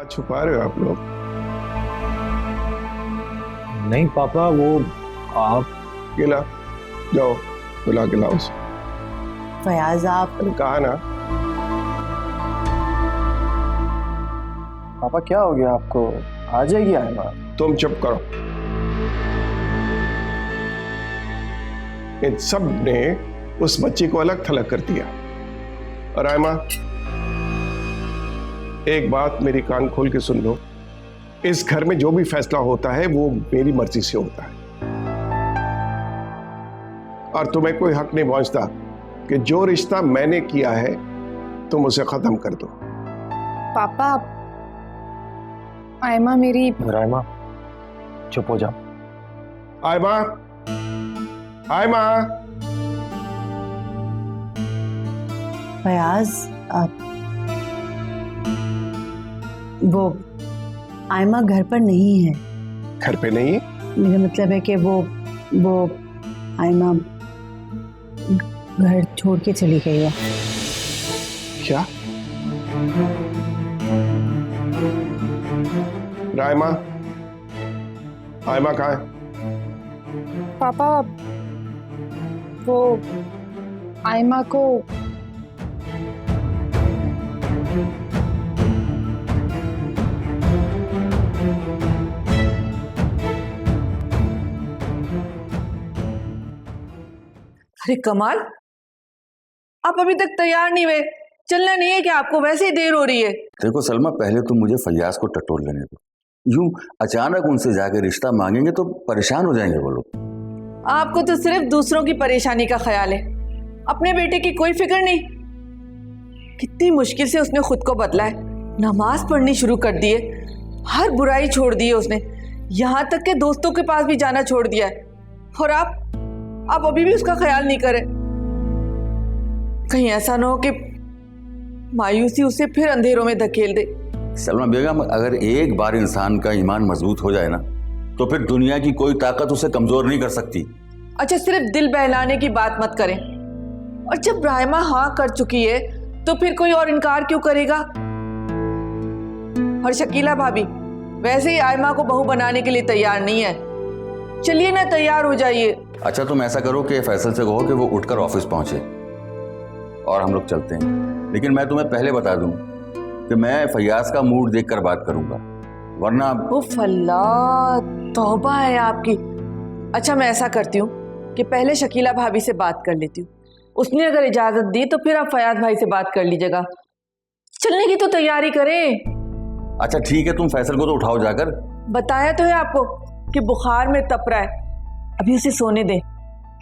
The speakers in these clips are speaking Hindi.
छुपा रहे हो आप लोग? नहीं पापा, वो आप गिला जाओ, बुला के लाओ उसे। फयाज आप कहा ना। पापा क्या हो गया आपको? आ जाएगी आयमा। तुम चुप करो। इन सब ने उस बच्ची को अलग थलग कर दिया। और आयमा, एक बात मेरी कान खोल के सुन लो, इस घर में जो भी फैसला होता है वो मेरी मर्जी से होता है और तुम्हें कोई हक नहीं पहुंचता कि जो रिश्ता मैंने किया है तुम उसे खत्म कर दो। पापा, आयमा मेरी। रायमा चुप हो जाओ। आयमा, आयमा। फयाज आप वो आयमा घर पर नहीं है। घर पे नहीं? मेरा मतलब है कि वो आयमा घर छोड़ के चली गई है। क्या? रायमा, आयमा कहाँ है? पापा, वो आयमा को अरे कमाल, आप अभी तक तैयार नहीं हुए? चलना नहीं है क्या आपको? वैसे ही देर हो रही है। देखो सलमा, पहले तुम मुझे फैयाज को टटोल लेने दो। यूं अचानक उनसे जाके रिश्ता मांगेंगे तो परेशान हो जाएंगे वो लोग। आपको तो सिर्फ दूसरों की परेशानी का ख्याल है, अपने बेटे की कोई फिक्र नहीं। कितनी मुश्किल से उसने खुद को बदला है, नमाज पढ़नी शुरू कर दी है, हर बुराई छोड़ दी है उसने, यहाँ तक के दोस्तों के पास भी जाना छोड़ दिया है। और आप अभी भी उसका ख्याल नहीं करें। कहीं ऐसा ना हो कि मायूसी उसे फिर अंधेरों में धकेल दे। सलमा बेगम, अगर एक बार इंसान का ईमान मजबूत हो जाए ना तो फिर दुनिया की कोई ताकत उसे कमजोर नहीं कर सकती। अच्छा, सिर्फ दिल बहलाने की बात मत करें। और जब रायमा हाँ कर चुकी है तो फिर कोई और इनकार क्यों करेगा? और शकीला भाभी वैसे ही आयमा को बहू बनाने के लिए तैयार नहीं है। चलिए ना, तैयार हो जाइए। अच्छा, तुम ऐसा करो कि फैसल से कहो कि वो उठकर ऑफिस पहुंचे और हम लोग चलते हैं। लेकिन मैं तुम्हें पहले बता दूं कि मैं फैयाज का मूड देखकर बात करूंगा, वरना उफ अल्लाह, तौबा है आपकी। अच्छा, मैं ऐसा करती हूँ कि पहले शकीला भाभी से बात कर लेती हूँ, उसने अगर इजाजत दी तो फिर आप फयाज भाई से बात कर लीजिएगा। चलने की तो तैयारी करें। अच्छा ठीक है, तुम फैसल को तो उठाओ जाकर। बताया तो है आपको कि बुखार में तप रहा है, अभी उसे सोने दे,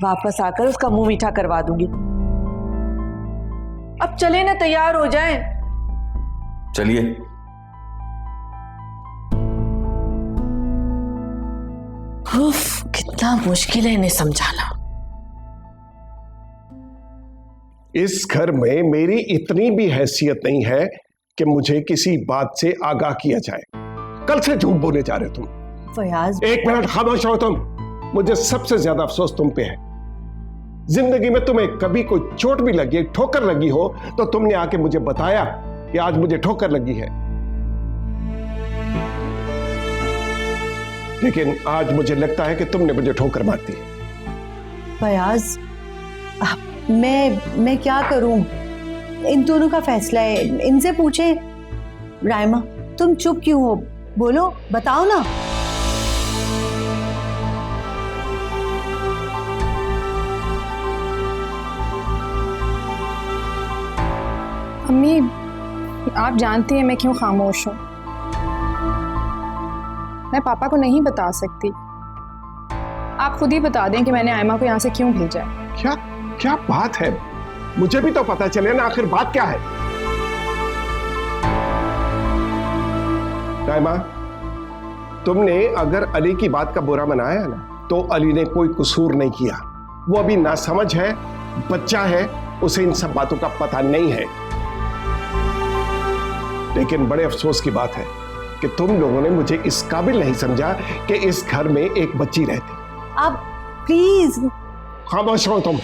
वापस आकर उसका मुंह मीठा करवा दूंगी। अब चले ना, तैयार हो जाएं। चलिए। उफ, कितना मुश्किल है इन्हें समझाना। इस घर में मेरी इतनी भी हैसियत नहीं है कि मुझे किसी बात से आगाह किया जाए। कल से झूठ बोले जा रहे तुम। फयाज, एक मिनट खामोश हो तुम। मुझे सबसे ज्यादा अफसोस तुम पे है। जिंदगी में तुम्हें कभी कोई चोट भी लगी, ठोकर लगी हो तो तुमने आके मुझे बताया कि आज मुझे ठोकर लगी है, लेकिन आज मुझे लगता है कि तुमने मुझे ठोकर मार दी। फयाज, मैं क्या करूं? इन दोनों का फैसला है, इनसे पूछे। रायमा, तुम चुप क्यों हो? बोलो, बताओ ना। अम्मी, आप जानती हैं मैं क्यों खामोश हूँ। मैं पापा को नहीं बता सकती। आप खुद ही बता दें कि मैंने आयमा को यहाँ से क्यों भेजा है। क्या क्या बात है? मुझे भी तो पता चले ना, आखिर बात क्या है? रायमा, तुमने अगर अली की बात का बुरा मनाया ना तो अली ने कोई कसूर नहीं किया। वो अभी नासमझ है, बच्चा है, उसे इन सब बातों का पता नहीं है। लेकिन बड़े अफसोस की बात है कि तुम लोगों ने मुझे इस काबिल नहीं समझा कि इस घर में एक बच्ची रहती। आप प्लीज खामोश रहो तुम।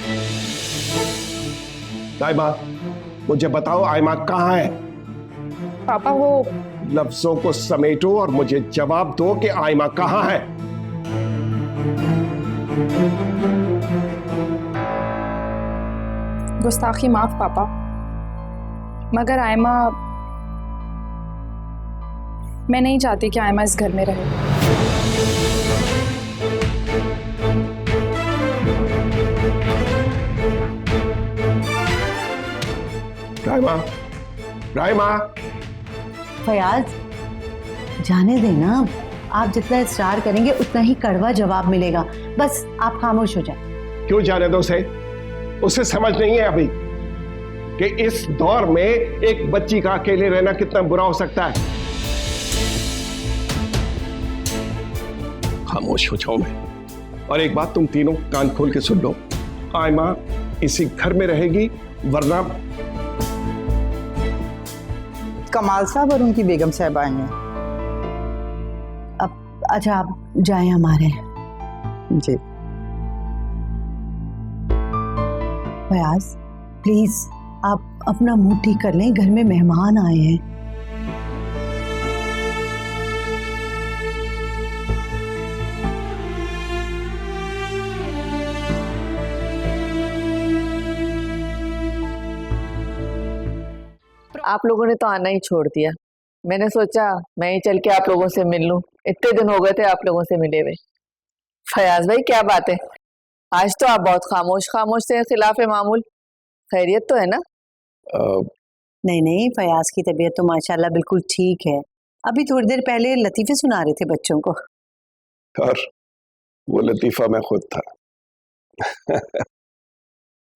आयमा, मुझे बताओ आयमा कहाँ है? पापा, वो लफ्जों को समेटो और मुझे जवाब दो कि आयमा कहां है। गुस्ताखी माफ पापा, मगर आयमा, मैं नहीं चाहती कि आयमा इस घर में रहे। राइमा, राइमा। फयाज, जाने देना, आप जितना इस्रार करेंगे उतना ही कड़वा जवाब मिलेगा। बस आप खामोश हो जाए। क्यों जाने दो उसे समझ नहीं है अभी कि इस दौर में एक बच्ची का अकेले रहना कितना बुरा हो सकता है। खामोश हो जाओ मैं। और एक बात तुम तीनों कान खोल के सुन लो, आयमा इसी घर में रहेगी, वरना कमाल साहब और उनकी बेगम साहब आई हैं। अब अच्छा आप जाएं हमारे। जी फयाज, प्लीज आप अपना मुंह ठीक कर लें, घर में मेहमान आए हैं। आप लोगों ने तो आना ही छोड़ दिया। मैंने सोचा मैं ही चल के आप लोगों से मिल लूं। इतने दिन हो गए थे आप लोगों से मिले हुए। फयाज भाई क्या बात है, आज तो आप बहुत खामोश थे, खिलाफ मामूल। खैरियत तो है ना? नहीं नहीं, फयाज की तबीयत तो माशाल्लाह बिल्कुल ठीक है। अभी थोड़ी देर पहले लतीफे सुना रहे थे बच्चों को। और वो लतीफा मैं खुद था।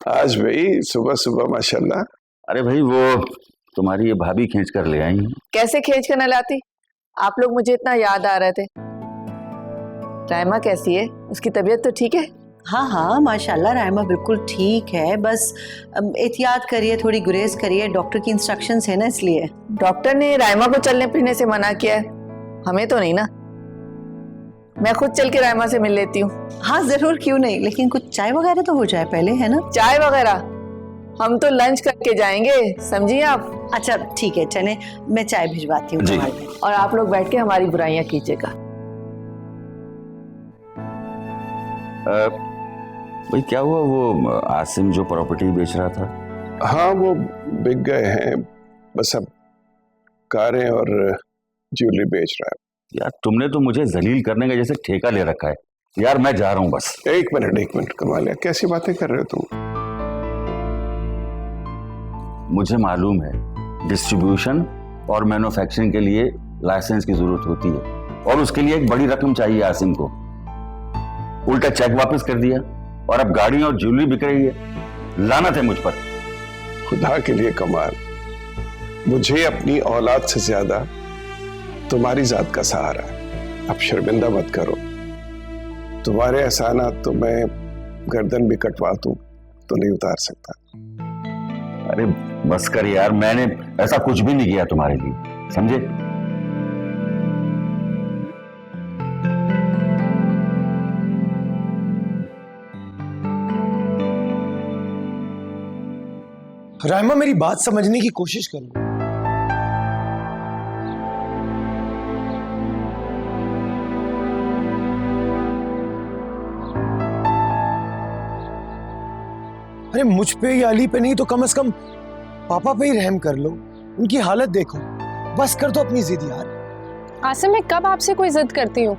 आज भाई सुबह सुबह माशाल्लाह। अरे भाई वो तुम्हारी ये भाभी खींच कर ले आई हैं। कैसे खींच कर न लाती, आप लोग मुझे इतना याद आ रहे थे। रायमा कैसी है, उसकी तबीयत तो ठीक है? हाँ हाँ माशाल्लाह, रायमा बिल्कुल ठीक है। बस एहतियात करिए, थोड़ी गुरेज करिए, डॉक्टर की इंस्ट्रक्शंस है ना, इसलिए। डॉक्टर ने रायमा को चलने फिरने से मना किया है, हमें तो नहीं ना। मैं खुद चल के रायमा से मिल लेती हूँ। हाँ जरूर, क्यों नहीं, लेकिन कुछ चाय वगैरह तो हो जाए पहले, है ना? चाय वगैरह हम तो लंच करके जाएंगे, समझिए आप। अच्छा ठीक है, चले, मैं चाय भिजवाती हूँ तुम्हारे लिए। और आप लोग बैठ के हमारी बुराइयां कीजिएगा। भाई क्या हुआ, वो आसिम जो प्रॉपर्टी बेच रहा था? हाँ वो बिक गए हैं, बस अब कारें और ज्वेलरी बेच रहा है। यार तुमने तो मुझे जलील करने का जैसे ठेका ले रखा है। यार मैं जा रहा हूँ बस। एक मिनट कमालिया, कैसी बातें कर रहे हो तुम? मुझे मालूम है डिस्ट्रीब्यूशन और मैन्युफैक्चरिंग के लिए लाइसेंस की जरूरत होती है, और उसके लिए एक बड़ी रकम चाहिए आसिम को। उल्टा चेक वापस कर दिया और अब गाड़ी और ज्वेलरी बिक रही है। लानत है मुझ पर। खुदा के लिए कमाल, मुझे अपनी औलाद से ज्यादा तुम्हारी जात का सहारा है। अब शर्मिंदा मत करो। तुम्हारे एहसानात तो मैं गर्दन भी कटवा दूं तो नहीं उतार सकता। अरे बस कर यार, मैंने ऐसा कुछ भी नहीं किया तुम्हारे लिए, समझे? रायमा मेरी बात समझने की कोशिश करो। अरे मुझ पे या अली पे नहीं तो कम से कम पापा पे ही रहम कर लो। उनकी हालत देखो, बस कर दो अपनी जिद यार। आसिम, मैं कब आपसे कोई जिद करती हूँ?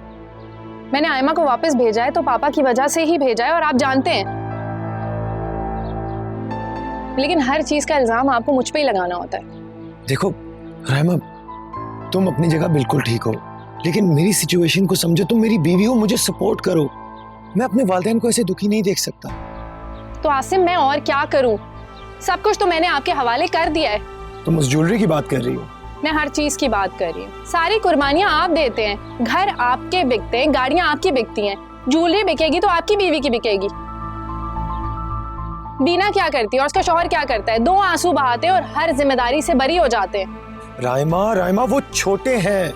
मैंने आयमा को वापस भेजा है तो पापा की वजह से ही भेजा है, और आप जानते हैं। लेकिन हर चीज का इल्जाम आपको मुझ पे ही लगाना होता है। देखो रायमा, तुम अपनी जगह बिल्कुल ठीक हो, लेकिन मेरी सिचुएशन को समझो। तुम मेरी बीवी हो, मुझे सपोर्ट करो। मैं अपने वालिदैन को ऐसे दुखी नहीं देख सकता। तो आसिम मैं और क्या करूं? सब कुछ तो मैंने आपके हवाले कर दिया है। तुम उस ज्वेलरी की बात कर रही हो? मैं हर चीज की बात कर रही हूँ। सारी कुर्बानियां आप देते हैं, घर आपके बिकते हैं, गाड़ियां आपकी बिकती हैं, ज्वेलरी बिकेगी तो आपकी बीवी की बिकेगी। बीना क्या करती है और उसका शौहर क्या करता है? 2 आंसू बहाते हैं और हर जिम्मेदारी से बरी हो जाते हैं। रायमा वो छोटे हैं।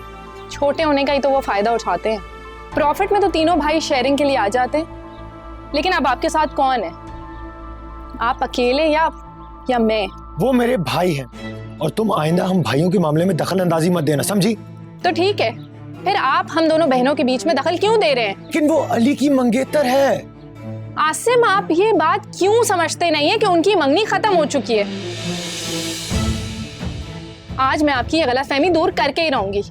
छोटे होने का ही तो वो फायदा उठाते हैं। प्रॉफिट में तो तीनों भाई शेयरिंग के लिए आ जाते हैं। लेकिन अब आपके साथ कौन है? आप अकेले या मैं? वो मेरे भाई हैं और तुम आइंदा हम भाइयों के मामले में दखल अंदाजी मत देना, समझी? तो ठीक है, फिर आप हम दोनों बहनों के बीच में दखल क्यों दे रहे हैं? लेकिन वो अली की मंगेतर है। आसिम, आप ये बात क्यों समझते नहीं है कि उनकी मंगनी खत्म हो चुकी है? आज मैं आपकी ये गलतफहमी दूर करके ही रहूंगी।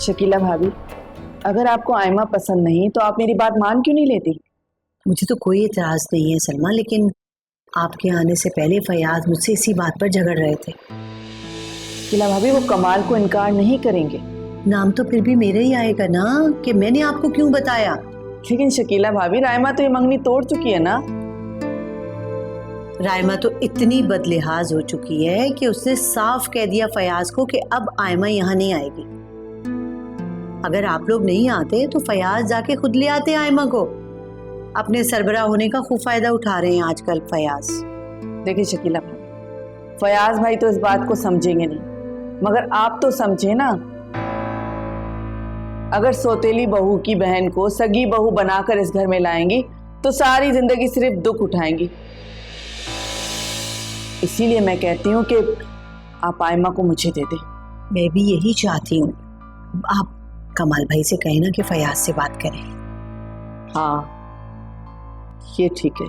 शकीला भाभी, अगर आपको आयमा पसंद नहीं तो आप मेरी बात मान क्यों नहीं लेती? मुझे तो कोई एतराज नहीं है सलमा, लेकिन आपके आने से पहले फयाज मुझसे इसी बात पर झगड़ रहे थे। शकीला भाभी, वो कमाल को इनकार नहीं करेंगे। नाम तो फिर भी मेरा ही आएगा ना, कि मैंने आपको क्यों बताया। लेकिन शकीला भाभी, रायमा तो ये मंगनी तोड़ चुकी है ना। रायमा तो इतनी बदलिहाज हो चुकी है कि उसने साफ कह दिया फयाज को कि अब आयमा यहाँ नहीं आएगी। अगर आप लोग नहीं आते तो फयाज जाके खुद ले आते आयमा को। अपने सरबराह होने का खूब फायदा उठा रहे हैं आजकल फयाज। देखिए शकीला भाभी, फयाज भाई तो इस बात को समझेंगे नहीं, मगर आप तो समझे ना। अगर सौतेली बहू की बहन को सगी बहू बनाकर इस घर में लाएंगी तो सारी जिंदगी सिर्फ दुख उठाएंगी। इसीलिए मैं कहती हूँ कि आप आयमा को मुझे दे दें। मैं भी यही चाहती हूँ। आप कमाल भाई से कहें ना कि फयाज से बात करें। हाँ, ये ठीक है।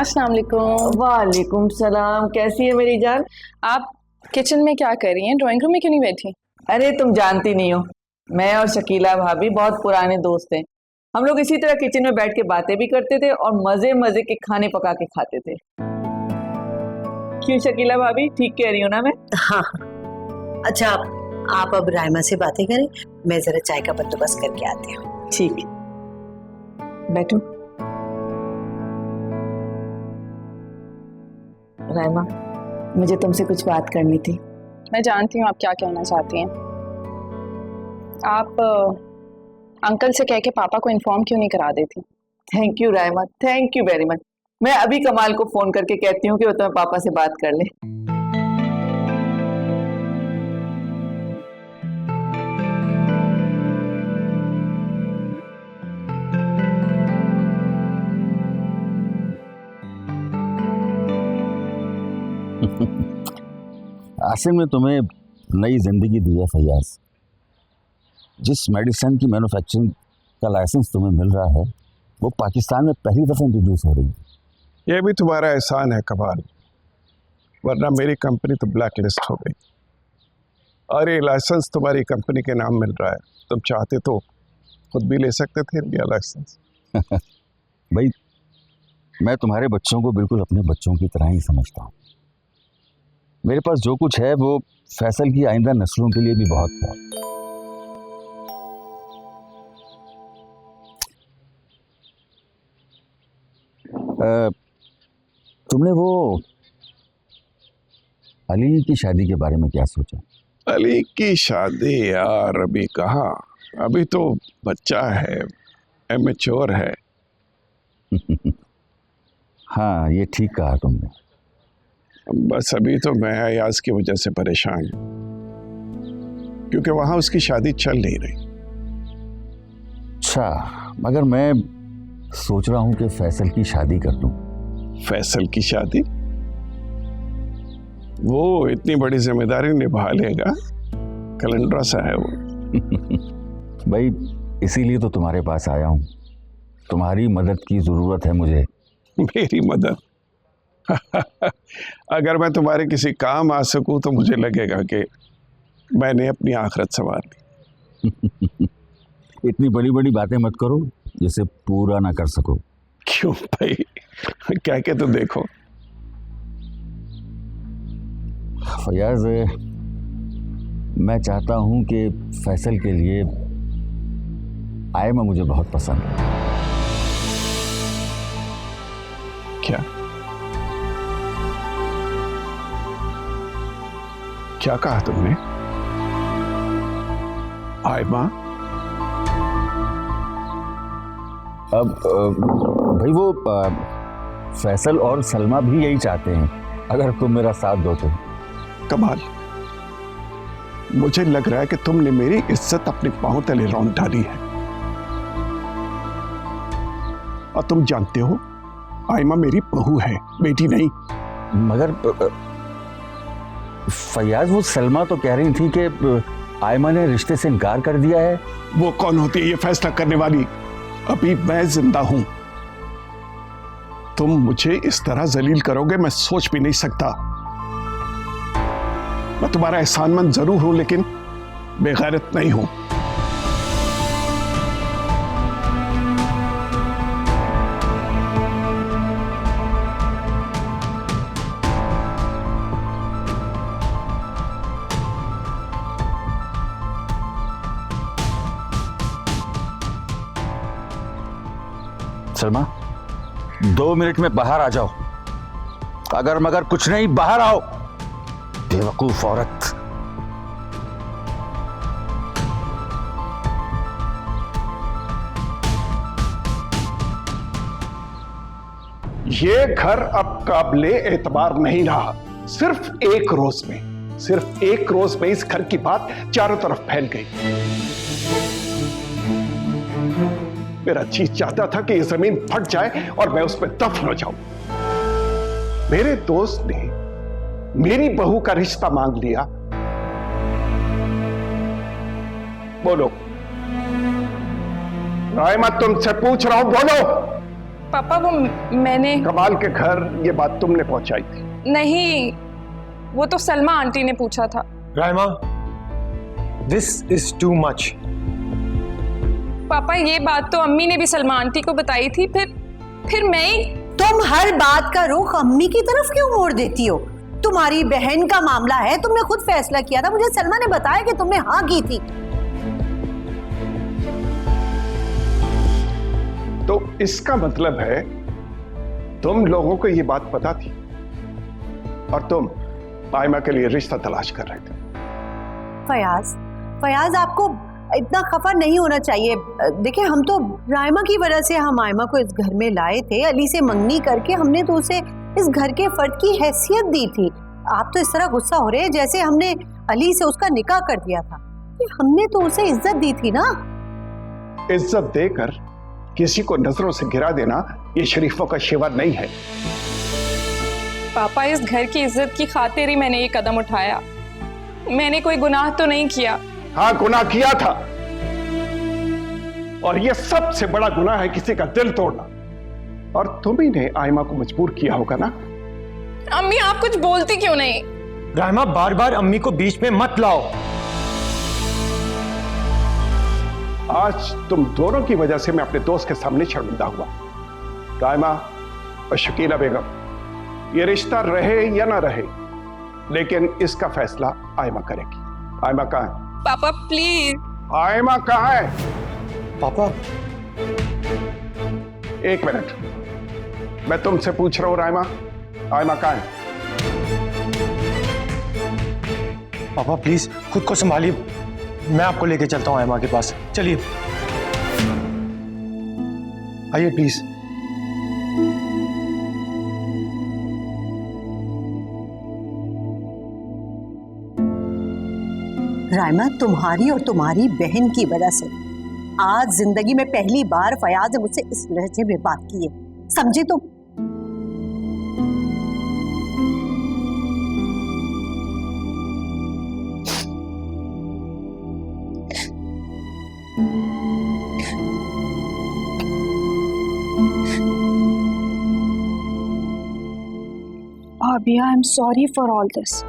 अस्सलाम वालेकुम। वालेकुम सलाम। कैसी है मेरी जान? आप किचन में क्या कर रही हैं? ड्राइंग रूम में क्यों नहीं बैठी? अरे तुम जानती नहीं हो, मैं और शकीला भाभी बहुत पुराने दोस्त हैं। हम लोग इसी तरह किचन में बैठ के बातें भी करते थे और मजे मजे के खाने पका के खाते थे। क्यों शकीला भाभी, ठीक कह रही हूँ ना मैं? हाँ, अच्छा आप अब रायमा से बातें करें, मैं जरा चाय का बंदोबस्त करके आती हूँ। ठीक है, बैठो। रायमा, मुझे तुमसे कुछ बात करनी थी। मैं जानती हूँ आप क्या कहना चाहती हैं। आप अंकल से कह के पापा को इन्फॉर्म क्यों नहीं करा देती? Thank you Raima, thank you very much. मैं अभी कमाल को फोन करके कहती हूँ कि वो तुम्हें पापा से बात कर ले। आसिम ने तुम्हें नई जिंदगी दी है फैयाज। जिस मेडिसिन की मैन्युफैक्चरिंग का लाइसेंस तुम्हें मिल रहा है वो पाकिस्तान में पहली दफा इंट्रोड्यूस हो रही है। यह भी तुम्हारा एहसान है कमाल, वरना मेरी कंपनी तो ब्लैक लिस्ट हो गई। और ये लाइसेंस तुम्हारी कंपनी के नाम मिल रहा है, तुम चाहते तो खुद भी ले सकते थे इंडिया लाइसेंस। भाई, मैं तुम्हारे बच्चों को बिल्कुल अपने बच्चों की तरह ही समझता हूँ। मेरे पास जो कुछ है वो फैसल की आइंदा नस्लों के लिए भी बहुत है। तुमने वो अली की शादी के बारे में क्या सोचा? अली की शादी यार अभी कहाँ, अभी तो बच्चा है, एमेच्योर है। हाँ, ये ठीक कहा तुमने। बस अभी तो मैं अयाज की वजह से परेशान हूँ, क्योंकि वहां उसकी शादी चल नहीं रही। अच्छा, मगर मैं सोच रहा हूँ कि फैसल की शादी कर दूँ। फैसल की शादी? वो इतनी बड़ी जिम्मेदारी निभा लेगा? कैलेंडर सा है वो। भाई, इसीलिए तो तुम्हारे पास आया हूँ। तुम्हारी मदद की जरूरत है मुझे। मेरी मदद? अगर मैं तुम्हारे किसी काम आ सकूं तो मुझे लगेगा कि मैंने अपनी आखिरत संवार ली। इतनी बड़ी बड़ी बातें मत करो जिसे पूरा ना कर सको। क्यों भाई, क्या के तो देखो। फयाज, मैं चाहता हूं कि फैसल के लिए आयमा मुझे बहुत पसंद है। क्या क्या कहा तुमने? आयमा, अब भाई वो फैसल और सलमा भी यही चाहते हैं, अगर तुम मेरा साथ दो तो। कमाल, मुझे लग रहा है कि तुमने मेरी इज्जत अपने पांव तले रौंद डाली है। और तुम जानते हो, आयमा मेरी बहू है, बेटी नहीं। मगर फयाज, वो सलमा तो कह रही थी कि आयमा ने रिश्ते से इनकार कर दिया है। वो कौन होती है ये फैसला करने वाली? अभी मैं जिंदा हूं। तुम मुझे इस तरह जलील करोगे, मैं सोच भी नहीं सकता। मैं तुम्हारा एहसानमंद जरूर हूं, लेकिन बेगैरत नहीं हूं। सलमा, 2 मिनट में बाहर आ जाओ। अगर मगर कुछ नहीं, बाहर आओ। बेवकूफ औरत। ये घर अब काबिले एतबार नहीं रहा। सिर्फ एक रोज में इस घर की बात चारों तरफ फैल गई। मेरा जी चाहता था कि ये जमीन फट जाए और मैं उसमें दफन हो जाऊं। मेरे दोस्त ने मेरी बहू का रिश्ता मांग लिया। बोलो रायमा, तुमसे पूछ रहा हूं, बोलो। पापा, वो मैंने कमाल के घर ये बात तुमने पहुंचाई थी? नहीं, वो तो सलमा आंटी ने पूछा था। Raima, this is too much. पापा, ये बात तो अम्मी ने भी सलमा आंटी को बताई थी, फिर मैं। तुम हर बात का रुख अम्मी की तरफ क्यों मोड़ देती हो? तुम्हारी बहन का मामला है, तुमने खुद फैसला किया था। मुझे सलमा ने बताया कि तुमने हाँ की थी। तो इसका मतलब है तुम लोगों को ये बात पता थी और तुम आयमा के लिए रिश्ता तलाश कर रहे थे। फयाज, आपको इतना खफा नहीं होना चाहिए। देखिए, हम तो रायमा की वजह से हम आयमा को इस घर में लाए थे। अली से मंगनी करके हमने तो उसे इस घर के फर्द की हैसियत दी थी। आप तो इस तरह गुस्सा हो रहे हैं जैसे हमने अली से उसका निकाह कर दिया था। हमने तो उसे इज्जत दी थी ना। इज्जत देकर किसी को नजरों से गिरा देना ये शरीफों का शिवा नहीं है। पापा, इस घर की इज्जत की खातिर ही मैंने ये कदम उठाया। मैंने कोई गुनाह तो नहीं किया। हाँ, गुनाह किया था, और यह सबसे बड़ा गुनाह है किसी का दिल तोड़ना। और तुम ही ने आयमा को मजबूर किया होगा ना। अम्मी, आप कुछ बोलती क्यों नहीं? रायमा, बार बार अम्मी को बीच में मत लाओ। आज तुम दोनों की वजह से मैं अपने दोस्त के सामने शर्मिंदा हुआ। रायमा और शकीला बेगम, ये रिश्ता रहे या ना रहे, लेकिन इसका फैसला आयमा करेगी। आयमा कहाँ है? पापा प्लीज। आयमा कहाँ है? पापा, एक मिनट, मैं तुमसे पूछ रहा हूं रायमा, आयमा कहाँ है? पापा प्लीज खुद को संभालिए। मैं आपको लेके चलता हूँ आयमा के पास। चलिए, आइए प्लीज। रायमा, तुम्हारी और तुम्हारी बहन की वजह से आज जिंदगी में पहली बार फयाज ने मुझसे इस लहजे में बात की है, समझे तुम? भाभी, I am sorry for all this,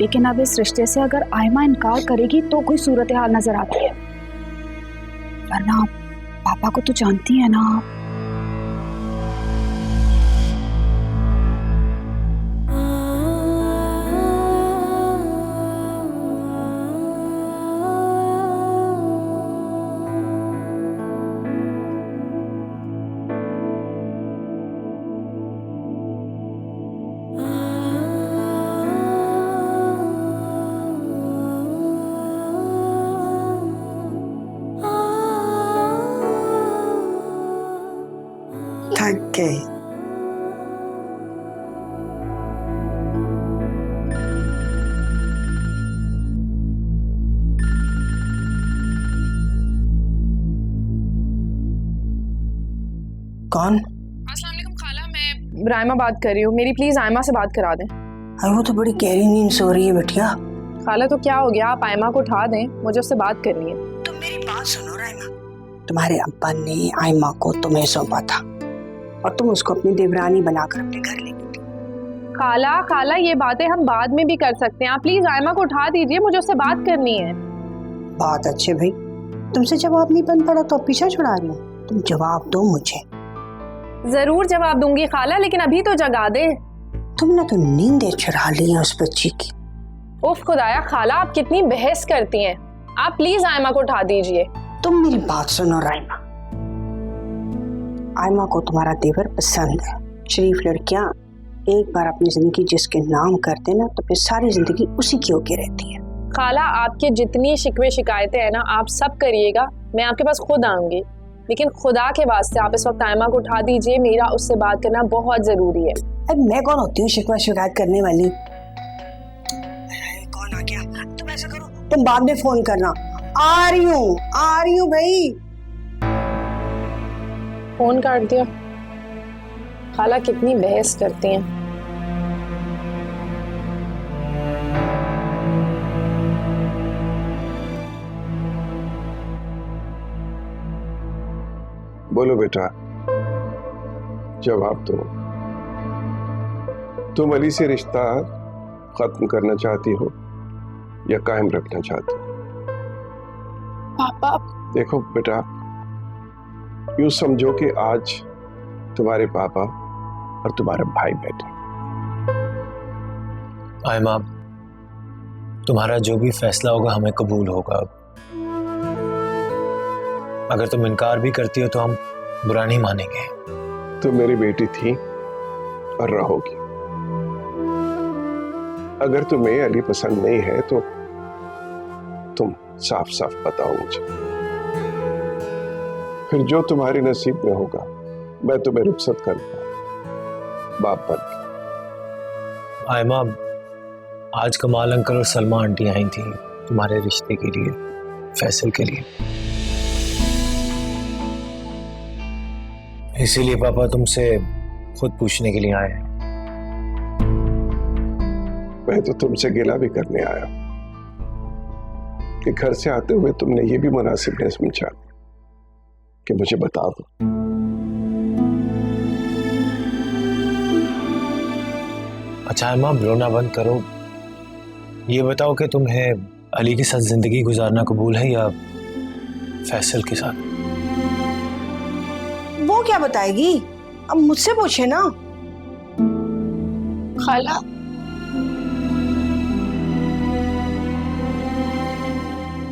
लेकिन अब इस रिश्ते से अगर आयमा इनकार करेगी तो कोई सूरत हाल नजर आती है, वरना पापा को तो जानती है ना आप। ओके। कौन? अस्सलाम वालेकुम खाला, मैं रायमा बात कर रही हूँ। मेरी प्लीज आयमा से बात करा दें। अरे वो तो बड़ी गहरी नींद सो रही है बिटिया। खाला तो क्या हो गया, आप आयमा को उठा दें, मुझे उससे बात करनी है। तुम मेरी बात सुनो रायमा, तुम्हारे अब्बा ने आयमा को तुम्हें सौंपा था और तुम उसको अपनी देवरानी बनाकर अपने घर ले गई थी। खाला ये बातें हम बाद में भी कर सकते हैं, आप प्लीज आयमा को उठा दीजिए, मुझे उससे बात करनी है। बात अच्छे भाई, तुमसे जवाब नहीं बन पड़ा तो पीछा छुड़ा रही हो। तुम जवाब दो मुझे। जरूर जवाब दूंगी खाला, लेकिन अभी तो जगा दे। तुमने तो नींदें चुरा ली है उस बच्ची की। उफ खुदाया खाला, आप कितनी बहस करती हैं। आप प्लीज आयमा को उठा दीजिए। तुम मेरी बात सुनो रायमा, आयमा को तुम्हारा देवर पसंद है। शरीफ लड़कियां एक बार अपनी जिंदगी जिसके नाम करते ना तो फिर सारी जिंदगी उसी की होके रहती है। खाला आपके जितनी शिकवे शिकायतें हैं ना, आप सब करिएगा, मैं आपके पास खुद आऊंगी, लेकिन खुदा के वास्ते आप इस वक्त आयमा को उठा दीजिए, मेरा उससे बात करना बहुत जरूरी है। अब मैं कौन होती हूँ शिकवा शिकायत करने वाली? कौन आ गया? तुम ऐसा करो, तुम बाद में फोन करना। आ रही हूँ भाई। फोन काट दिया। खाला कितनी बहस करती हैं। बोलो बेटा, जवाब दो। तुम अली से रिश्ता खत्म करना चाहती हो या कायम रखना चाहती हो? पापा, देखो बेटा, यूं समझो कि आज तुम्हारे पापा और तुम्हारा भाई बैठे। आयमा, तुम्हारा जो भी फैसला होगा हमें कबूल होगा। अगर तुम इनकार भी करती हो तो हम बुरा नहीं मानेंगे। तुम मेरी बेटी थी और रहोगी। अगर तुम्हें अली पसंद नहीं है तो तुम साफ साफ बताओ मुझे, फिर जो तुम्हारे नसीब में होगा मैं तुम्हें रुखसत करूंगा बाप बन के। आयमा, आज कमाल अंकल और सलमा आंटी आई थी तुम्हारे रिश्ते के लिए, फैसल के लिए। इसीलिए पापा तुमसे खुद पूछने के लिए आए हैं। मैं तो तुमसे गिला भी करने आया कि घर से आते हुए तुमने ये भी मुनासिब नहीं समझा कि मुझे बता दो। अच्छा आयमा, रोना बंद करो। ये बताओ कि तुम्हें अली के साथ जिंदगी गुजारना कबूल है या फैसल के साथ? वो क्या बताएगी, अब मुझसे पूछे ना। खाला,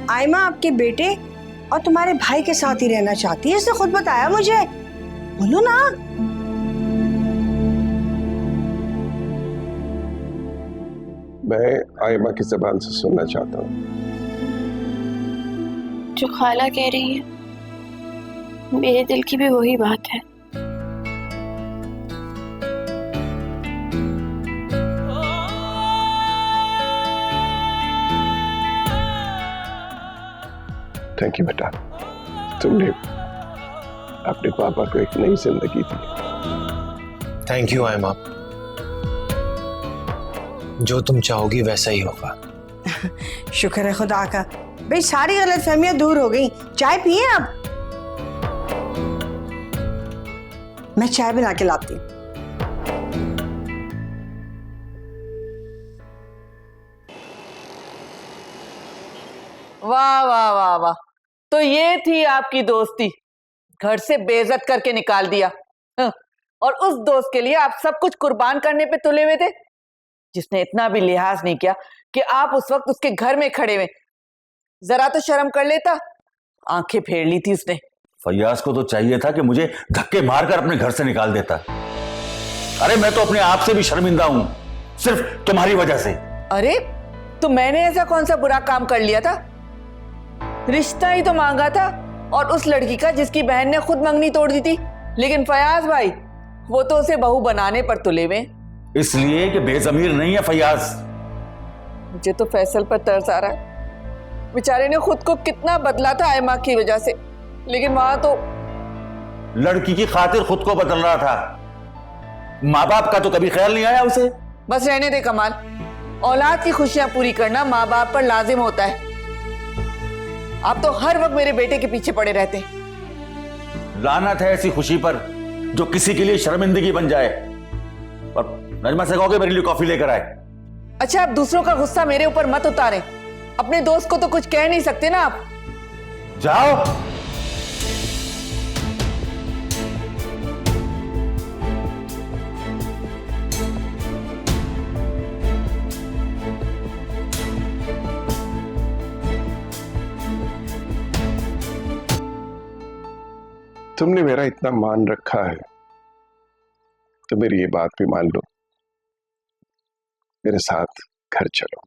आयमा आपके बेटे और तुम्हारे भाई के साथ ही रहना चाहती है, इसने खुद बताया मुझे। बोलो ना। मैं आयमा की ज़बान से सुनना चाहता हूँ। जो खाला कह रही है मेरे दिल की भी वही बात है। थैंक यू बेटा, तुमने अपने पापा को एक नई जिंदगी दी। थैंक यू आयमा, जो तुम चाहोगी वैसा ही होगा। शुक्र है खुदा का, भाई सारी गलतफहमियां दूर हो गई। चाय पिए आप? मैं चाय बना के लाती हूँ। वाह वाह वाह वाह, तो ये थी आपकी दोस्ती, घर से बेइज्जत करके निकाल दिया। हाँ, और उस दोस्त के लिए आप सब कुछ कुर्बान करने पे तुले हुए थे, जिसने इतना भी लिहाज नहीं किया कि आप उस वक्त उसके घर में खड़े हुए। जरा तो शर्म कर लेता। आंखें फेर ली थी उसने। फैयाज को तो चाहिए था कि मुझे धक्के मारकर अपने घर से निकाल देता। अरे मैं तो अपने आप से भी शर्मिंदा हूं, सिर्फ तुम्हारी वजह से। अरे तो मैंने ऐसा कौन सा बुरा काम कर लिया था? रिश्ता ही तो मांगा था, और उस लड़की का जिसकी बहन ने खुद मंगनी तोड़ दी थी। लेकिन फयाज भाई, वो तो उसे बहू बनाने पर तुले हुए। इसलिए कि बेजमीर नहीं है फैयाज। मुझे तो फैसल पर तरस आ रहा है। बेचारे ने खुद को कितना बदला था आयमा की वजह से, लेकिन वहां तो लड़की की खातिर खुद को बदल रहा था। माँ बाप का तो कभी ख्याल नहीं आया उसे। बस रहने दे कमाल, औलाद की खुशियां पूरी करना माँ बाप पर लाजिम होता है। आप तो हर वक्त मेरे बेटे के पीछे पड़े रहते हैं। लानत है ऐसी खुशी पर जो किसी के लिए शर्मिंदगी बन जाए। और नजमा से कहोगे मेरे लिए कॉफी लेकर आए। अच्छा, आप दूसरों का गुस्सा मेरे ऊपर मत उतारें। अपने दोस्त को तो कुछ कह नहीं सकते ना आप। जाओ। तुमने मेरा इतना मान रखा है तो मेरी ये बात भी मान लो, मेरे साथ घर चलो।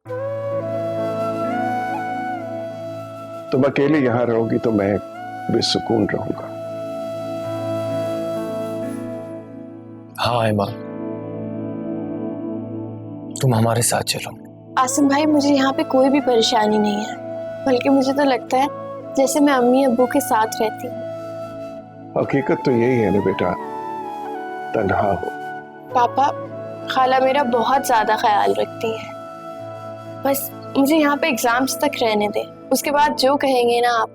तुम अकेले यहां रहोगी तो मैं बेसुकून रहूंगा। हाँ आयमा, तुम हमारे साथ चलो। आसिम भाई, मुझे यहाँ पे कोई भी परेशानी नहीं है, बल्कि मुझे तो लगता है जैसे मैं अम्मी अब्बू के साथ रहती हूँ। हकीकत तो यही है ना बेटा, तन्हा हो। पापा, खाला मेरा बहुत ज्यादा ख्याल रखती है। बस मुझे यहाँ पे एग्जाम्स तक रहने दे, उसके बाद जो कहेंगे ना आप,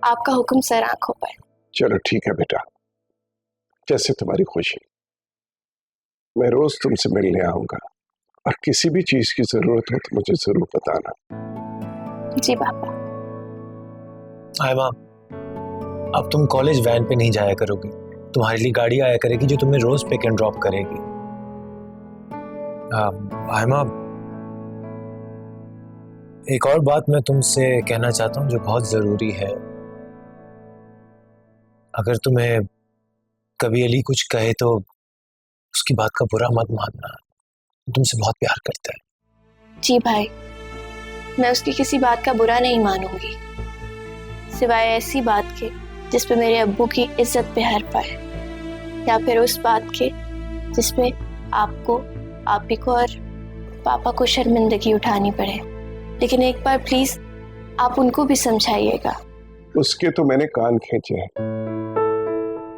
आपका हुक्म सर आंखों पर। चलो ठीक है बेटा, जैसे तुम्हारी खुशी। मैं रोज तुमसे मिलने आऊंगा और किसी भी चीज की जरूरत हो तो मुझे जरूर बताना। जी पापा। आयमा, अब तुम कॉलेज वैन पे नहीं जाया करोगी, तुम्हारे लिए गाड़ी आया करेगी जो तुम्हें रोज पिक एंड ड्रॉप करेगी। आयमा, एक और बात मैं तुमसे कहना चाहता हूँ जो बहुत जरूरी है। अगर तुम्हें कभी अली कुछ कहे तो उसकी बात का बुरा मत मानना, तुमसे बहुत प्यार करता है। जी भाई, मैं उसकी किसी बात का बुरा नहीं मानूंगी, सिवाय ऐसी बात के जिसपे मेरे अब्बू की इज्जत पे हर पाए, या फिर उस बात के जिसमें आपको, आपी को और पापा को शर्मिंदगी उठानी पड़े। लेकिन एक बार प्लीज आप उनको भी समझाइएगा। उसके तो मैंने कान खींचे हैं,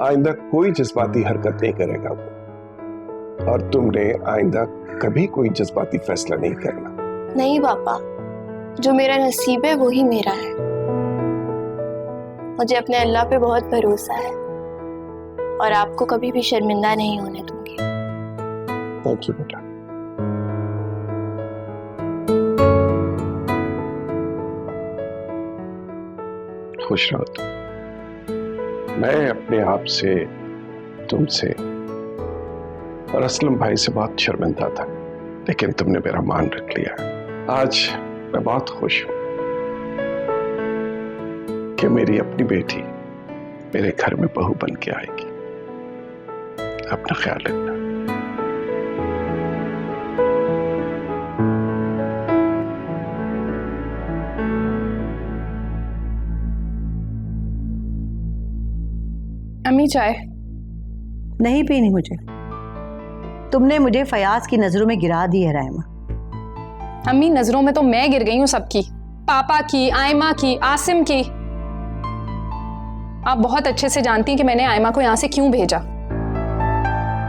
आइंदा कोई जज्बाती हरकत नहीं करेगा वो, और तुमने आइंदा कभी कोई जज्बाती फैसला नहीं करना। नहीं पापा, जो मेरा नसीब है वही मेरा है। मुझे अपने अल्लाह पे बहुत भरोसा है और आपको कभी भी शर्मिंदा नहीं होने दूंगी। थैंक यू बेटा। खुश रहो तुम। मैं अपने आप से, तुमसे और असलम भाई से बहुत शर्मिंदा था, लेकिन तुमने मेरा मान रख लिया। आज मैं बहुत खुश हूं कि मेरी अपनी बेटी मेरे घर में बहू बन के आएगी। अपना ख्याल रखना। अम्मी चाय? नहीं पीनी मुझे। तुमने मुझे फयाज की नजरों में गिरा दी है रायमा। अम्मी, नजरों में तो मैं गिर गई हूँ सबकी, पापा की, आयमा की, आसिम की। आप बहुत अच्छे से जानती हैं कि मैंने आयमा को यहाँ से क्यों भेजा।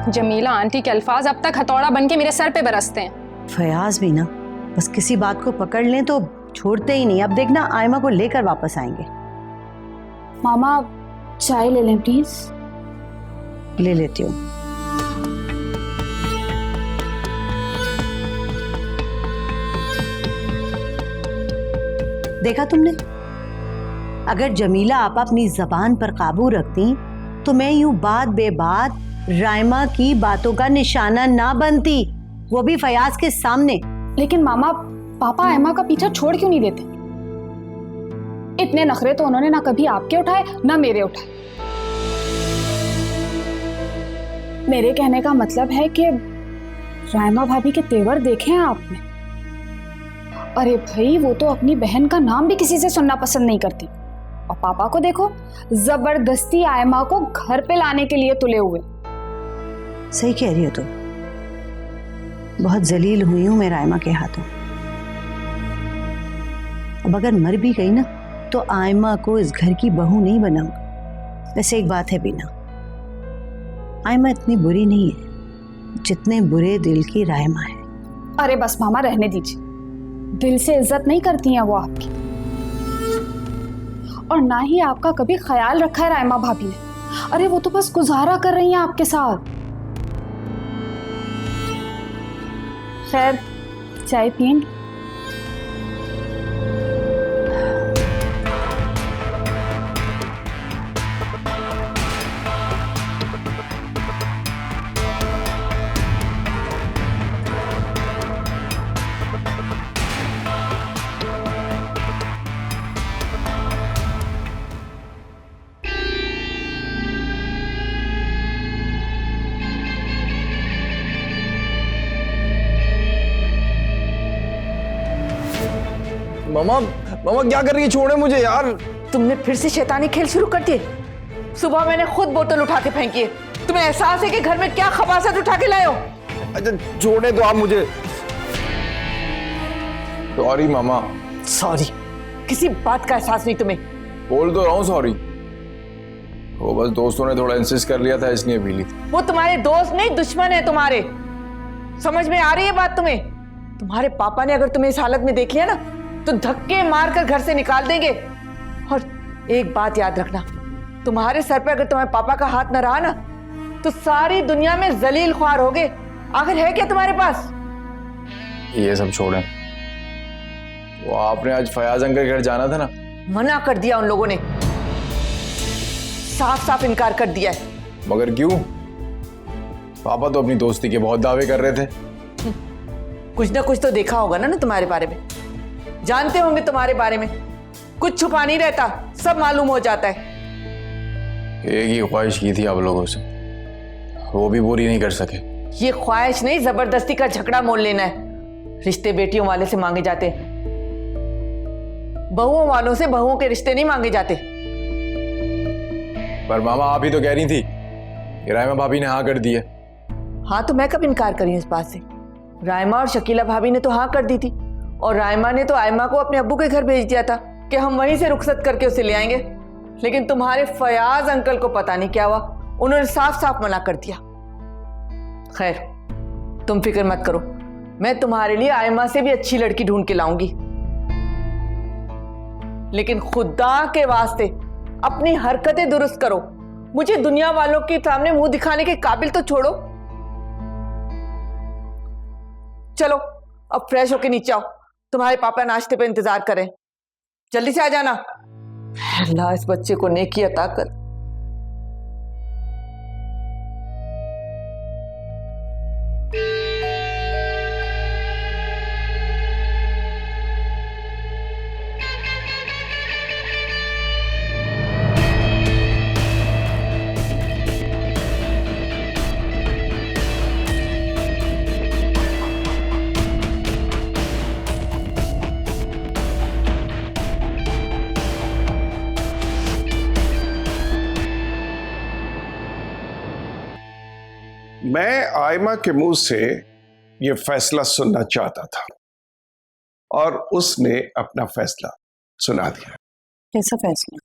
जमीला आंटी के अल्फाज अब तक हथौड़ा बन के मेरे सर पे बरसते हैं। फयाज भी ना बस किसी बात को पकड़ लें तो छोड़ते ही नहीं। अब देखना आयमा को लेकर वापस आएंगे। मामा चाय ले लें प्लीज। ले लेती हूँ। देखा तुमने, अगर जमीला आप अपनी जबान पर काबू रखती तो मैं यूं बात बेबात रायमा की बातों का निशाना ना बनती, वो भी फयाज के सामने। लेकिन मामा, पापा आयमा का पीछा छोड़ क्यों नहीं देते? इतने नखरे तो उन्होंने ना कभी आपके उठाए ना मेरे उठाए। मेरे कहने का मतलब है कि रायमा भाभी के तेवर देखे हैं आपने? अरे भाई, वो तो अपनी बहन का नाम भी किसी से सुनना पसंद नहीं करती, और पापा को देखो, जबरदस्ती आयमा को घर पे लाने के लिए तुले हुए। सही कह रही हो तुम, बहुत जलील हुई हूं मैं रायमा के हाथों। अब अगर मर भी गई ना तो आयमा को इस घर की बहू नहीं बनाऊंगा। वैसे एक बात है बीना, आयमा इतनी बुरी नहीं है जितने बुरे दिल की रायमा है। अरे बस मामा रहने दीजिए, दिल से इज्जत नहीं करती हैं वो आपकी, और ना ही आपका कभी ख्याल रखा है रायमा भाभी ने। अरे वो तो बस गुजारा कर रही हैं आपके साथ। खैर चाय पिएंगे? मामा मामा क्या कर रही है? छोड़े मुझे यार। तुमने फिर से शैतानी खेल शुरू कर दिए। सुबह मैंने खुद बोतल उठा के फेंकी है। तुम्हें एहसास है कि घर में क्या खबासत उठा के लाए हो? अच्छा छोड़े तो आप मुझे। सॉरी मामा। सॉरी? किसी बात का एहसास नहीं तुम्हें? बोल तो रहा हूँ सॉरी। वो बस दोस्तों ने थोड़ा इंसिस्ट कर लिया था इसलिए पी ली थी। वो तुम्हारे दोस्त नहीं दुश्मन है तुम्हारे। समझ में आ रही है बात तुम्हें? तुम्हारे पापा ने अगर तुम्हें इस हालत में देख लिया ना तो धक्के मारकर घर से निकाल देंगे। और एक बात याद रखना, तुम्हारे सर पे अगर तुम्हारे पापा का हाथ न रहा ना तो सारी दुनिया में जलील ख्वार होगे। आखिर है क्या तुम्हारे पास? ये सब छोड़े। वो आपने आज फयाज अंकल के घर जाना था ना? मना कर दिया उन लोगों ने, साफ साफ इनकार कर दिया है। मगर क्यों? पापा तो अपनी दोस्ती के बहुत दावे कर रहे थे। कुछ ना कुछ तो देखा होगा ना तुम्हारे बारे में, जानते होंगे तुम्हारे बारे में। कुछ छुपा नहीं रहता, सब मालूम हो जाता है। एक ही ख्वाहिश की थी आप लोगों से, वो भी पूरी नहीं कर सके। ये ख्वाहिश नहीं, जबरदस्ती का झगड़ा मोल लेना है। रिश्ते बेटियों वाले से मांगे जाते, बहुओं वालों से बहुओं के रिश्ते नहीं मांगे जाते। पर मामा आप ही तो कह रही थी कि रायमा भाभी ने हाँ कर दी है। हाँ तो मैं कब इनकार करी इस बात से? रायमा और शकीला भाभी ने तो हाँ कर दी थी, और रायमा ने तो आयमा को अपने अब्बू के घर भेज दिया था कि हम वहीं से रुखसत करके उसे ले आएंगे। लेकिन तुम्हारे फयाज अंकल को पता नहीं क्या हुआ, उन्होंने साफ साफ मना कर दिया। खैर तुम फिक्र मत करो, मैं तुम्हारे लिए आयमा से भी अच्छी लड़की ढूंढ के लाऊंगी। लेकिन खुदा के वास्ते अपनी हरकतें दुरुस्त करो। मुझे दुनिया वालों के सामने मुंह दिखाने के काबिल तो छोड़ो। चलो अब फ्रेश होके नीचे आओ, तुम्हारे पापा नाश्ते पे इंतजार करें। जल्दी से आ जाना। अल्लाह इस बच्चे को नेकी अता कर। मैं आयमा के मुंह से यह फैसला सुनना चाहता था और उसने अपना फैसला सुना दिया। कैसा फैसला?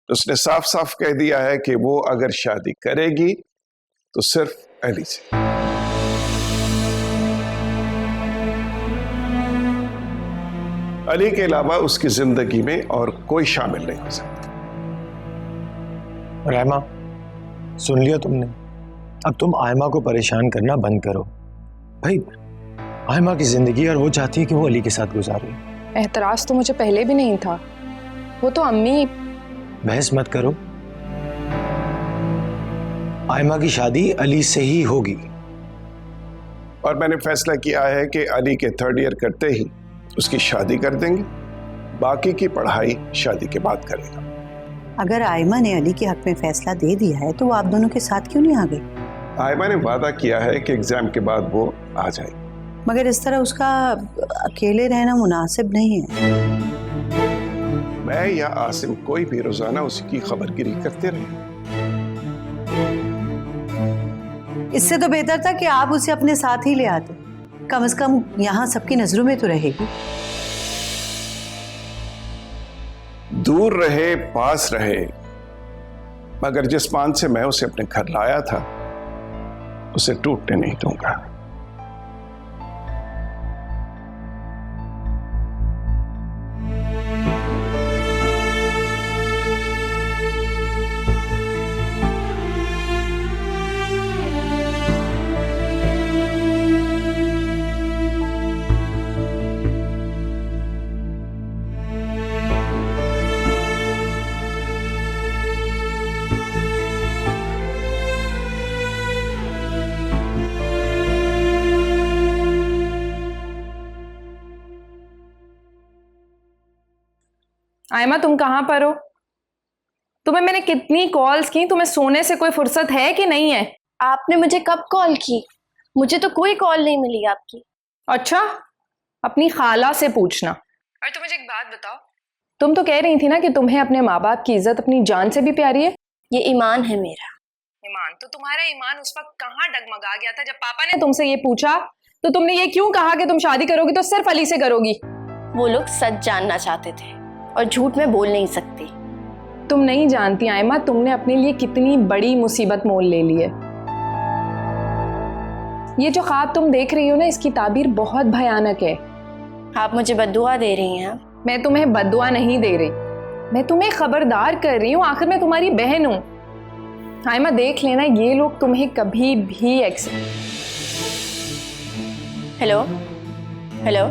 उसने साफ साफ कह दिया है कि वो अगर शादी करेगी तो सिर्फ अली से। अली के अलावा उसकी जिंदगी में और कोई शामिल नहीं हो सकता। रहमा, सुन लिया तुमने? अब तुम आयमा को परेशान करना बंद करो। भाई आयमा की जिंदगी और वो चाहती है कि वो अली के साथ गुजारे। एतराज तो मुझे पहले भी नहीं था, वो तो अम्मी। बहस मत करो, आयमा की शादी अली से ही होगी। और मैंने फैसला किया है कि अली के 3rd ईयर करते ही उसकी शादी कर देंगे, बाकी की पढ़ाई शादी के बाद करेगा। अगर आयमा ने अली के हक में फैसला दे दिया है तो वो आप दोनों के साथ क्यों नहीं आ गई? आयमा ने वादा किया है कि एग्जाम के बाद वो आ जाएगी। मगर इस तरह उसका अकेले रहना मुनासिब नहीं है। मैं या आसिम कोई भी रोजाना उसकी खबरगिरी करते रहे। इससे तो बेहतर था कि आप उसे अपने साथ ही ले आते, कम से कम यहाँ सबकी नजरों में तो रहेगी। दूर रहे पास रहे, मगर जिस मान से मैं उसे अपने घर लाया था उसे टूटने नहीं दूंगा। आयमा, तुम कहाँ पर हो? तुम्हें मैंने कितनी कॉल्स की, तुम्हें सोने से कोई फुर्सत है कि नहीं है? आपने मुझे कब कॉल की? मुझे तो कोई कॉल नहीं मिली आपकी। अच्छा, अपनी खाला से पूछना। और तुम मुझे एक बात बताओ, तुम तो कह रही थी ना कि तुम्हें अपने माँ बाप की इज्जत अपनी जान से भी प्यारी है। ये ईमान है मेरा। ईमान? तो तुम्हारा ईमान उस वक्त कहाँ डगमगा गया था जब पापा ने तुमसे ये पूछा? तो तुमने ये क्यों कहा कि तुम शादी करोगी तो सिर्फ अली से करोगी? वो लोग सच जानना चाहते थे और झूठ में बोल नहीं सकती। तुम नहीं जानती आयमा, तुमने अपने लिए कितनी बड़ी मुसीबत मोल ले ली है। ये जो ख्वाब तुम देख रही हो ना, इसकी ताबीर बहुत भयानक है। आप मुझे बद्दुआ दे रही हैं? मैं तुम्हें बद्दुआ नहीं दे रही, मैं तुम्हें खबरदार कर रही हूँ। आखिर मैं तुम्हारी बहन हूँ। आयमा, देख लेना, ये लोग तुम्हें कभी भी हेलो हेलो,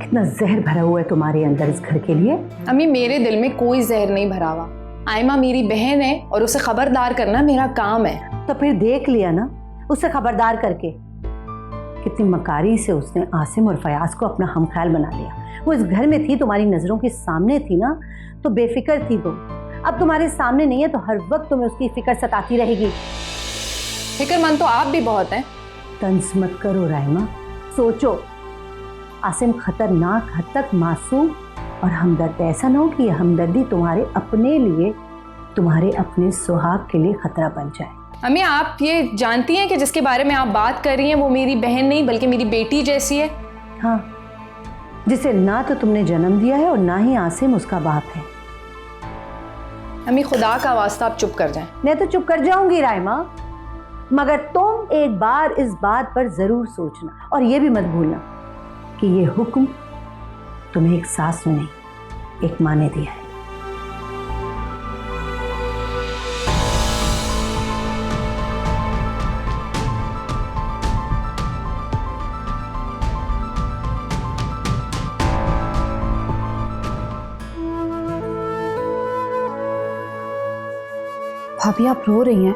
कितना जहर भरा हुआ है तुम्हारे अंदर इस घर के लिए। अम्मी, मेरे दिल में कोई जहर नहीं भरा हुआ। आयमा मेरी बहन है और उसे खबरदार करना मेरा काम है। तो फिर देख लिया ना उसे खबरदार करके, कितनी मकारी से उसने आसिम और फयाज को अपना हमख्याल बना लिया। वो इस घर में थी, तुम्हारी नजरों के सामने थी ना, तो बेफिक्र थी वो। अब तुम्हारे सामने नहीं है तो हर वक्त तुम्हें उसकी फिक्र सताती रहेगी। फिक्रमंद तो आप भी बहुत हैं। तंज मत करो राइमा, सोचो, आसिम खतरनाक हद तक मासूम और हमदर्द। ऐसा ना हो कि यह हमदर्दी तुम्हारे अपने लिए, तुम्हारे अपने सुहाग के लिए खतरा बन जाए। अम्मी, आप ये जानती हैं कि जिसके बारे में आप बात कर रही हैं वो मेरी बहन नहीं बल्कि मेरी बेटी जैसी है। हाँ, जिसे ना तो तुमने जन्म दिया है और ना ही आसिम उसका बाप है। अम्मी, खुदा का वास्ता आप चुप कर जाएं। मैं तो चुप कर जाऊंगी राइमा, मगर तुम एक बार इस बात पर जरूर सोचना और ये भी मत भूलना कि ये हुक्म तुम्हें एक सास ने नहीं, एक माँ ने दिया है। भाभी, आप रो रही हैं?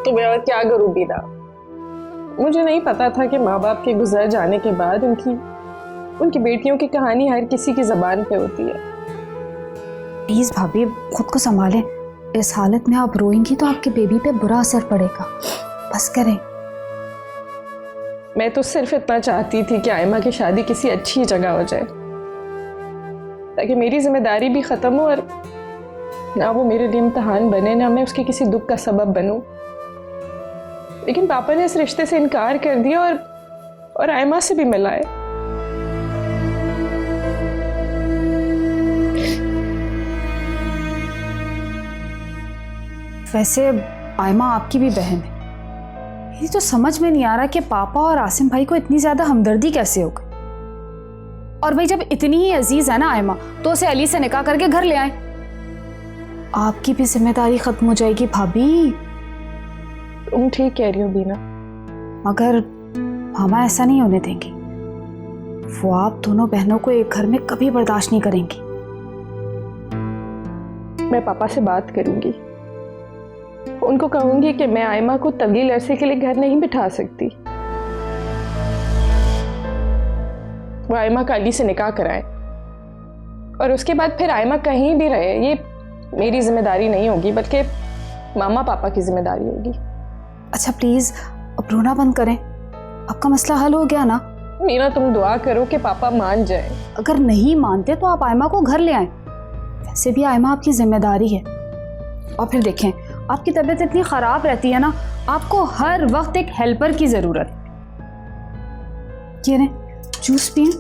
तो मैं और क्या करूं बीना? मुझे नहीं पता था कि माँ बाप के गुजर जाने के बाद उनकी बेटियों की कहानी हर किसी की ज़बान पे होती है। प्लीज़ भाभी, खुद को संभालें। इस हालत में आप रोएंगी तो आपके बेबी पे बुरा असर पड़ेगा। बस करें। मैं तो सिर्फ इतना चाहती थी कि आयमा की शादी किसी अच्छी जगह हो जाए ताकि मेरी जिम्मेदारी भी ख़त्म हो और ना वो मेरे लिए इम्तिहान बने, ना मैं उसके किसी दुख का सबब बनूं। लेकिन पापा ने इस रिश्ते से इनकार कर दिया और आयमा से भी मिलाए। वैसे आयमा आपकी भी बहन है। ये तो समझ में नहीं आ रहा कि पापा और आसिम भाई को इतनी ज्यादा हमदर्दी कैसे हो गई। और भाई, जब इतनी ही अजीज है ना आयमा, तो उसे अली से निकाह करके घर ले आए। आपकी भी जिम्मेदारी खत्म हो जाएगी भाभी। तुम ठीक कह रही हो बीना, मगर मामा ऐसा नहीं होने देंगे। वो आप दोनों बहनों को एक घर में कभी बर्दाश्त नहीं करेंगी। मैं पापा से बात करूंगी, उनको कहूंगी कि मैं आयमा को तवील अरसे के लिए घर नहीं बिठा सकती। वो आयमा का अली से निकाह कराएं और उसके बाद फिर आयमा कहीं भी रहे, ये मेरी जिम्मेदारी नहीं होगी बल्कि मामा पापा की जिम्मेदारी होगी। अच्छा प्लीज, अब रोना बंद करें। आपका मसला हल हो गया ना? मीना तुम दुआ करो कि पापा मान जाए। अगर नहीं मानते तो आप आयमा को घर ले आए, वैसे भी आयमा आपकी जिम्मेदारी है। और फिर देखें, आपकी तबीयत इतनी ख़राब रहती है ना, आपको हर वक्त एक हेल्पर की ज़रूरत। ये जूस पिए।